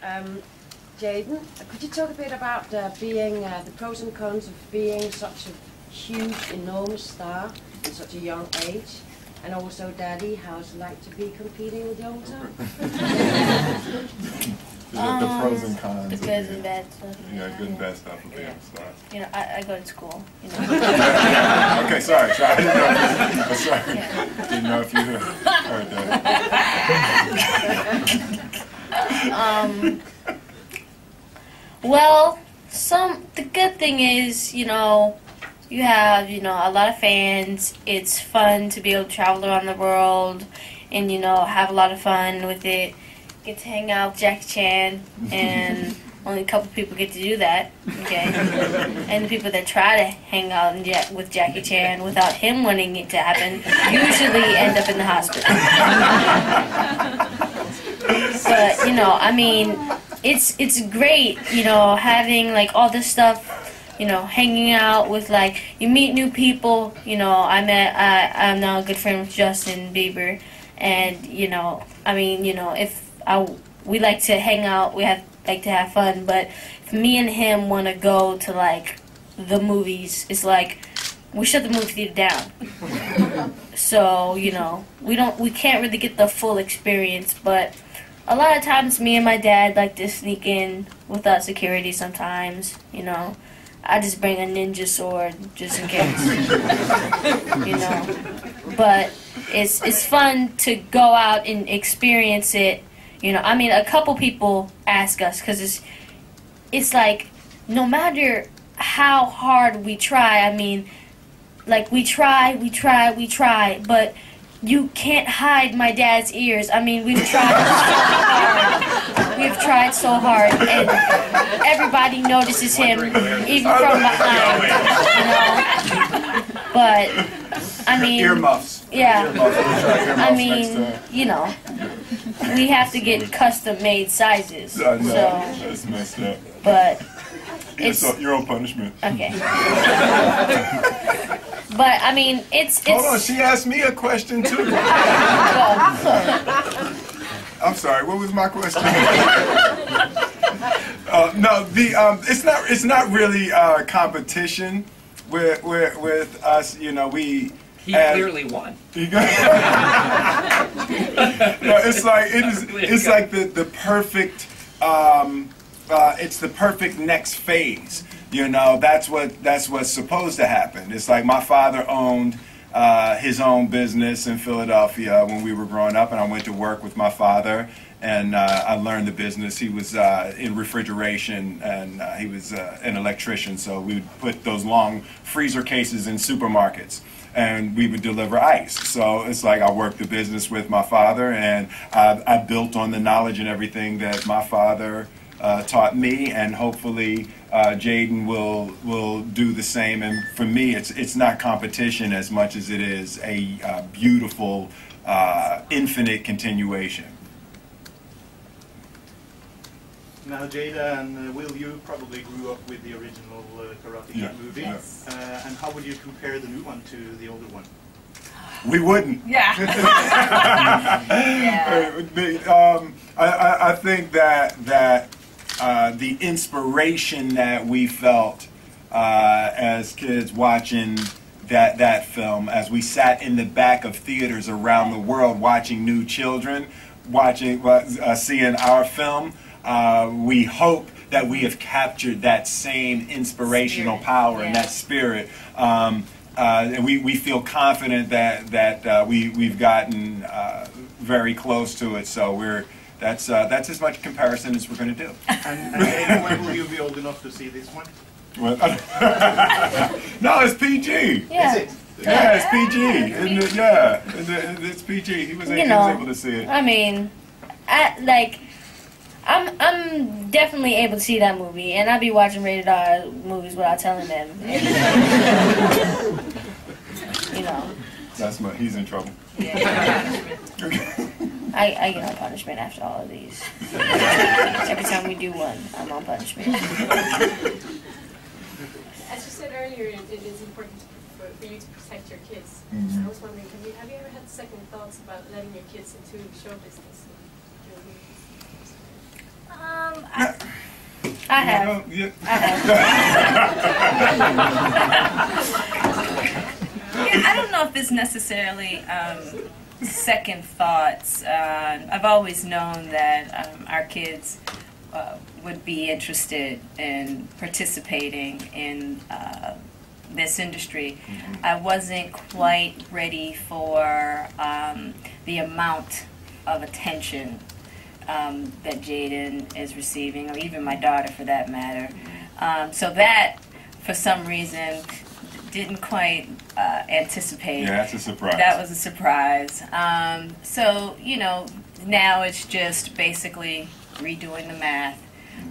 Jaden, could you talk a bit about being the pros and cons of being such a huge, enormous star at such a young age? And also, Daddy, how's it like to be competing with your son? The pros and cons. The good and bad stuff. Yeah, good and bad stuff of being a star. You know, I go to school. You know. Okay, sorry. I didn't know. I'm sorry. Yeah. Didn't know if you heard that. Well, the good thing is, you know, you have, you know, a lot of fans. It's fun to be able to travel around the world and, you know, have a lot of fun with it. Get to hang out with Jackie Chan, and only a couple people get to do that, okay? And the people that try to hang out with Jackie Chan without him wanting it to happen usually end up in the hospital. But, you know, I mean, it's great, you know, having, like, all this stuff, you know, hanging out with, like, you meet new people. You know, I'm now a good friend with Justin Bieber, and, you know, I mean, you know, we like to hang out, like to have fun, but if me and him want to go to, like, the movies, it's like, we shut the movie theater down. So, you know, we can't really get the full experience, but a lot of times me and my dad like to sneak in without security sometimes, you know. I just bring a ninja sword just in case, you know. But it's fun to go out and experience it, you know. I mean, a couple people ask us, because it's like, no matter how hard we try, I mean, like, we try, but you can't hide my dad's ears. I mean, we've tried so hard. We've tried so hard, and everybody notices him, even from behind, you know. But, I mean, Earmuffs. Yeah. Earmuffs. I mean, you know, we have to get custom-made sizes. I know. So, That's messed up. but it's your own punishment. okay. But I mean, it's. Hold on, she asked me a question too. I'm sorry. What was my question? No, it's not really competition with us. You know, we. He clearly won. No, it's like it's like the perfect. It's the perfect next phase. You know, that's what's supposed to happen. It's like my father owned his own business in Philadelphia when we were growing up, and I went to work with my father, and I learned the business. He was in refrigeration, and he was an electrician, so we would put those long freezer cases in supermarkets, and we would deliver ice. So it's like I worked the business with my father, and I built on the knowledge and everything that my father taught me, and hopefully Jaden will do the same. And for me, it's not competition as much as it is a beautiful, infinite continuation. Now, Jada and Will, you probably grew up with the original Karate Kid movie. Yes. And how would you compare the new one to the older one? We wouldn't. Yeah. I think that the inspiration that we felt as kids watching that film, as we sat in the back of theaters around the world watching new children, seeing our film, we hope that we have captured that same inspirational power and that spirit. And we feel confident that we've gotten very close to it. So that's as much comparison as we're going to do. And when will you be old enough to see this one? No, it's PG. Yeah. Is it? Yeah, it's PG. It's PG. He was able to see it. I mean, I'm definitely able to see that movie, and I'll be watching rated R movies without telling them. You know. He's in trouble. Yeah. I get on punishment after all of these. Every time we do one, I'm on punishment. As you said earlier, it is important for you to protect your kids. Mm-hmm. I was wondering, have you ever had second thoughts about letting your kids into show business? I have. Yeah. I have. Yeah, I don't know if it's necessarily second thoughts. I've always known that our kids would be interested in participating in this industry. I wasn't quite ready for the amount of attention that Jaden is receiving, or even my daughter for that matter. So that, for some reason, didn't quite anticipate. Yeah, that's a surprise. That was a surprise. So, you know, now it's just basically redoing the math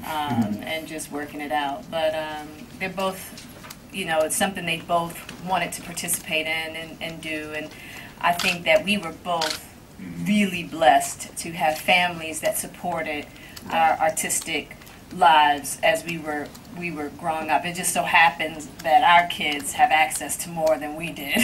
and just working it out. But they're both, you know, it's something they both wanted to participate in and do. And I think that we were both really blessed to have families that supported our artistic lives as we were growing up. It just so happens that our kids have access to more than we did.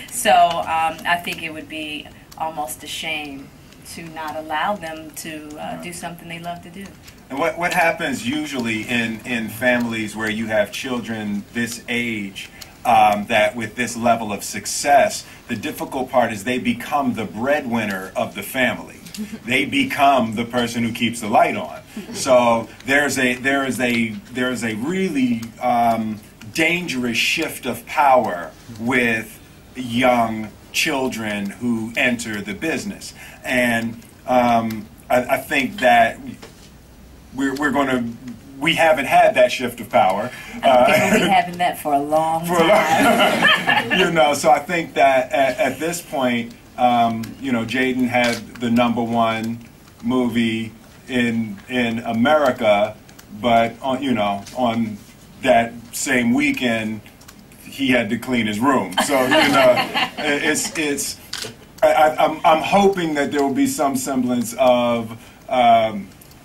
So I think it would be almost a shame to not allow them to do something they love to do. And what happens usually in families where you have children this age, that with this level of success, the difficult part is they become the breadwinner of the family. They become the person who keeps the light on. So there is a really dangerous shift of power with young children who enter the business, and I think that we haven't had that shift of power. I think we'll be having that for a long time. You know, so I think that at this point, you know, Jaden had the #1 movie in America, but on that same weekend, he had to clean his room. So you know, I'm hoping that there will be some semblance of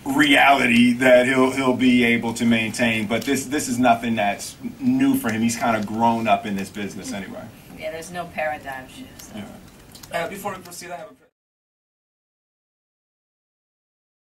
reality that he'll be able to maintain, but this is nothing that's new for him. He's kind of grown up in this business anyway. Yeah, there's no paradigm shift. So. Yeah. Before we proceed, I have a